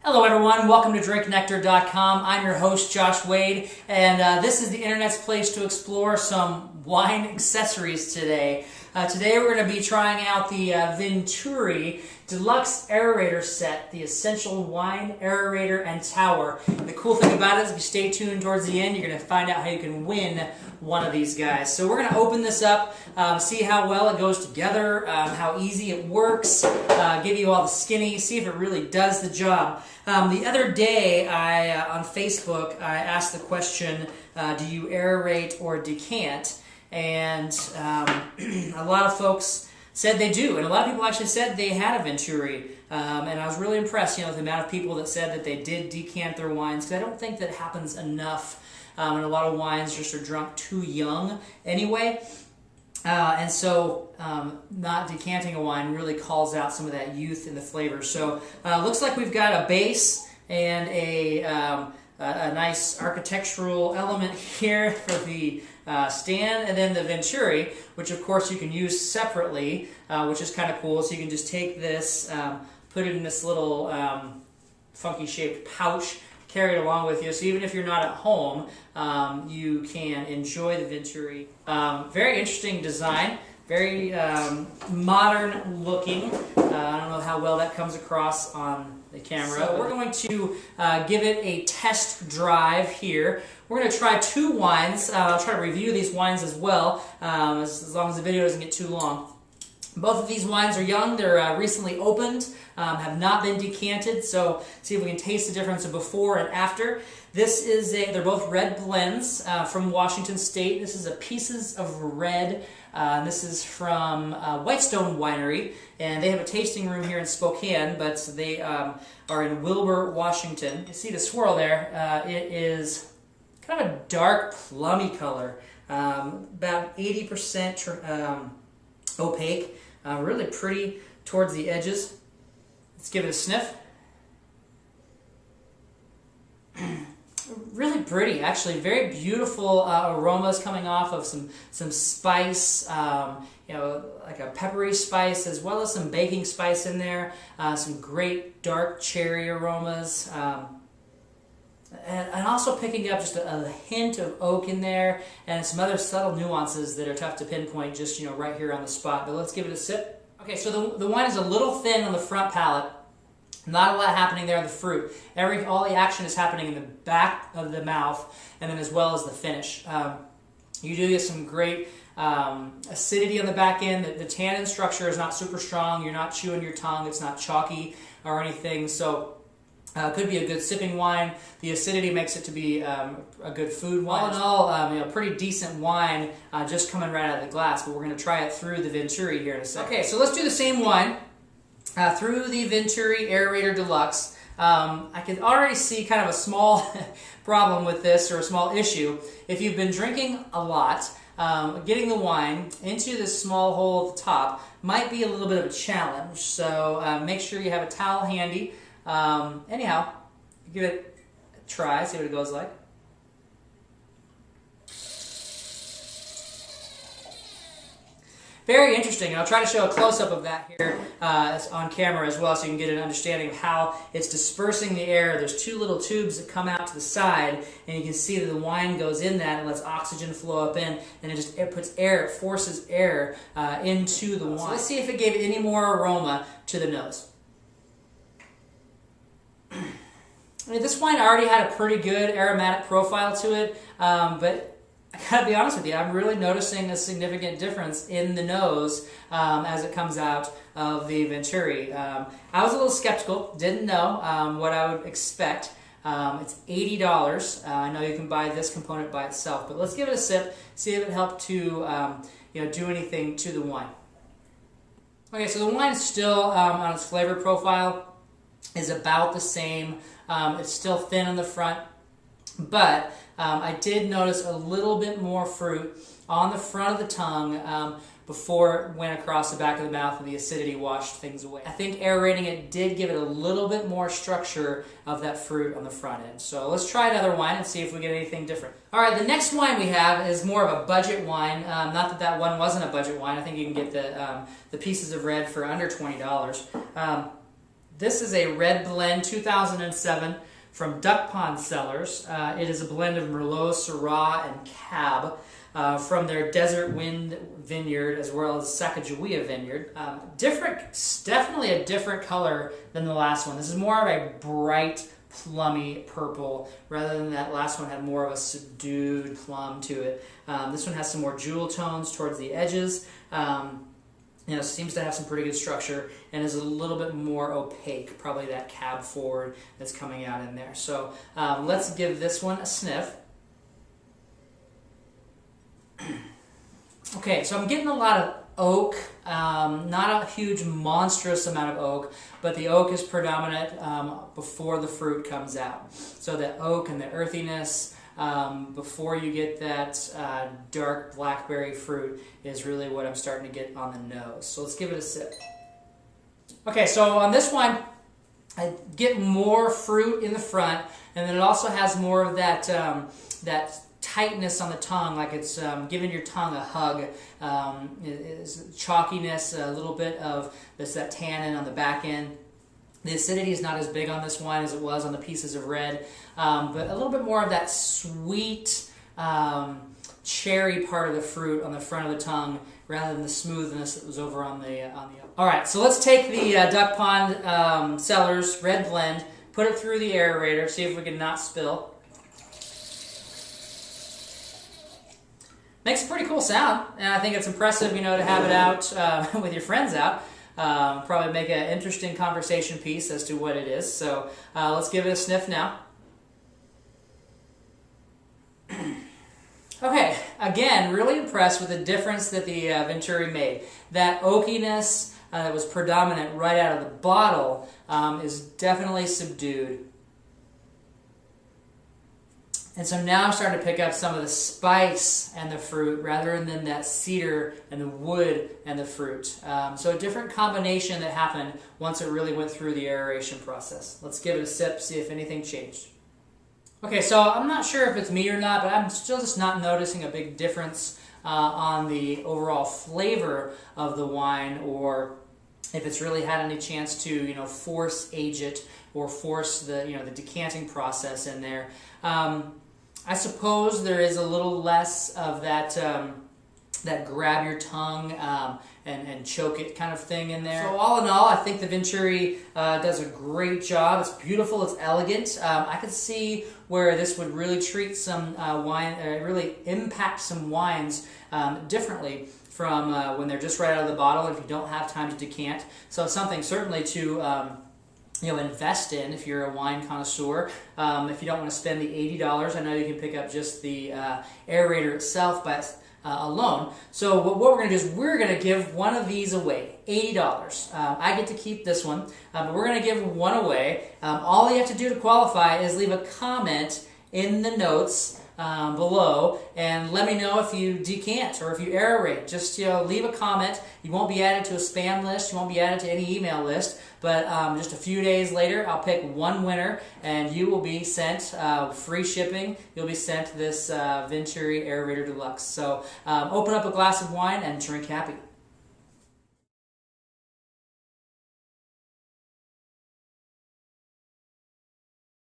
Hello everyone, welcome to drinknectar.com. I'm your host Josh Wade, and this is the internet's place to explore some wine accessories today. Today we're going to be trying out the Vinturi Deluxe Aerator set, the Essential Wine Aerator and Tower. The cool thing about it is if you stay tuned towards the end, you're going to find out how you can win one of these guys. So we're going to open this up, see how well it goes together, how easy it works, give you all the skinny, see if it really does the job. The other day on Facebook, I asked the question, do you aerate or decant? And a lot of folks said they do, and a lot of people actually said they had a Vinturi, and I was really impressed, with the amount of people that said that they did decant their wines, because I don't think that happens enough, and a lot of wines just are drunk too young anyway, and so not decanting a wine really calls out some of that youth in the flavor. So looks like we've got a base and a nice architectural element here for the stand, and then the Vinturi, which of course you can use separately, which is kind of cool. So you can just take this, put it in this little funky shaped pouch, carry it along with you. So even if you're not at home, you can enjoy the Vinturi. Very interesting design, very modern looking. I don't know how well that comes across on the camera. So we're going to give it a test drive here. We're going to try two wines. I'll try to review these wines as well, as long as the video doesn't get too long. Both of these wines are young. They're recently opened, have not been decanted, so see if we can taste the difference of before and after. They're both red blends from Washington State. This is a Pieces of Red. This is from Whitestone Winery, and they have a tasting room here in Spokane, but they are in Wilbur, Washington. You see the swirl there. It is kind of a dark plummy color, about 80% opaque, really pretty towards the edges. Let's give it a sniff. Really pretty, actually. Very beautiful aromas coming off of some spice, like a peppery spice, as well as some baking spice in there. Some great dark cherry aromas. And also picking up just a hint of oak in there, and some other subtle nuances that are tough to pinpoint just right here on the spot. But let's give it a sip. Okay, so the wine is a little thin on the front palate. Not a lot happening there in the fruit. All the action is happening in the back of the mouth, and then as well as the finish. You do get some great acidity on the back end. The tannin structure is not super strong. You're not chewing your tongue. It's not chalky or anything. So could be a good sipping wine. The acidity makes it to be a good food wine. All in all, pretty decent wine just coming right out of the glass. But we're going to try it through the Vinturi here in a second. Okay, so let's do the same wine. Through the Vinturi Aerator Deluxe. I can already see kind of a small problem with this, or a small issue. If you've been drinking a lot, getting the wine into this small hole at the top might be a little bit of a challenge. So make sure you have a towel handy. Anyhow, give it a try, see what it goes like. Very interesting, and I'll try to show a close-up of that here on camera as well, so you can get an understanding of how it's dispersing the air. There's two little tubes that come out to the side, and you can see that the wine goes in that and lets oxygen flow up in, and it forces air into the wine. So let's see if it gave any more aroma to the nose. I mean, this wine already had a pretty good aromatic profile to it, but I gotta be honest with you, I'm really noticing a significant difference in the nose as it comes out of the Vinturi. I was a little skeptical, didn't know what I would expect. It's $80. I know you can buy this component by itself, but let's give it a sip, see if it helped to do anything to the wine. Okay, so the wine is still on its flavor profile is about the same. It's still thin on the front, but I did notice a little bit more fruit on the front of the tongue before it went across the back of the mouth and the acidity washed things away. I think aerating it did give it a little bit more structure of that fruit on the front end. So let's try another wine and see if we get anything different. All right, the next wine we have is more of a budget wine. Not that that one wasn't a budget wine. I think you can get the Pieces of Red for under $20. This is a red blend 2007 from Duck Pond Cellars. It is a blend of Merlot, Syrah, and Cab from their Desert Wind Vineyard as well as Sacagawea Vineyard. Definitely a different color than the last one. This is more of a bright, plummy purple rather than that last one had more of a subdued plum to it. This one has some more jewel tones towards the edges. Seems to have some pretty good structure and is a little bit more opaque, probably that cab forward that's coming out in there. So let's give this one a sniff. Okay, so I'm getting a lot of oak, not a huge monstrous amount of oak, but the oak is predominant before the fruit comes out. So the oak and the earthiness before you get that dark blackberry fruit is really what I'm starting to get on the nose. So let's give it a sip. Okay, so on this one, I get more fruit in the front, and then it also has more of that that tightness on the tongue, like it's giving your tongue a hug. Is chalkiness, a little bit of that tannin on the back end. The acidity is not as big on this wine as it was on the pieces of red, but a little bit more of that sweet cherry part of the fruit on the front of the tongue rather than the smoothness that was over on the All right, so let's take the Duck Pond Cellars red blend, put it through the aerator, see if we can not spill. Makes a pretty cool sound, and I think it's impressive, to have it out with your friends out. Probably make an interesting conversation piece as to what it is. So let's give it a sniff now. Okay, again, really impressed with the difference that the Vinturi made. That oakiness that was predominant right out of the bottle is definitely subdued. And so now I'm starting to pick up some of the spice and the fruit rather than that cedar and the wood and the fruit. So a different combination that happened once it really went through the aeration process. Let's give it a sip, see if anything changed. Okay, so I'm not sure if it's me or not, but I'm still just not noticing a big difference on the overall flavor of the wine, or if it's really had any chance to force age it or force the the decanting process in there. I suppose there is a little less of that that grab your tongue and choke it kind of thing in there. So all in all, I think the Vinturi does a great job. It's beautiful, it's elegant. I could see where this would really treat some really impact some wines differently from when they're just right out of the bottle if you don't have time to decant. So it's something certainly to invest in if you're a wine connoisseur. If you don't want to spend the $80, I know you can pick up just the aerator itself alone. So what we're going to do is we're going to give one of these away, $80. I get to keep this one, but we're going to give one away. All you have to do to qualify is leave a comment in the notes below and let me know if you decant or if you aerate. Just leave a comment. You won't be added to a spam list. You won't be added to any email list. But just a few days later, I'll pick one winner, and you will be sent free shipping. You'll be sent this Vinturi Aerator Deluxe. So open up a glass of wine and drink happy.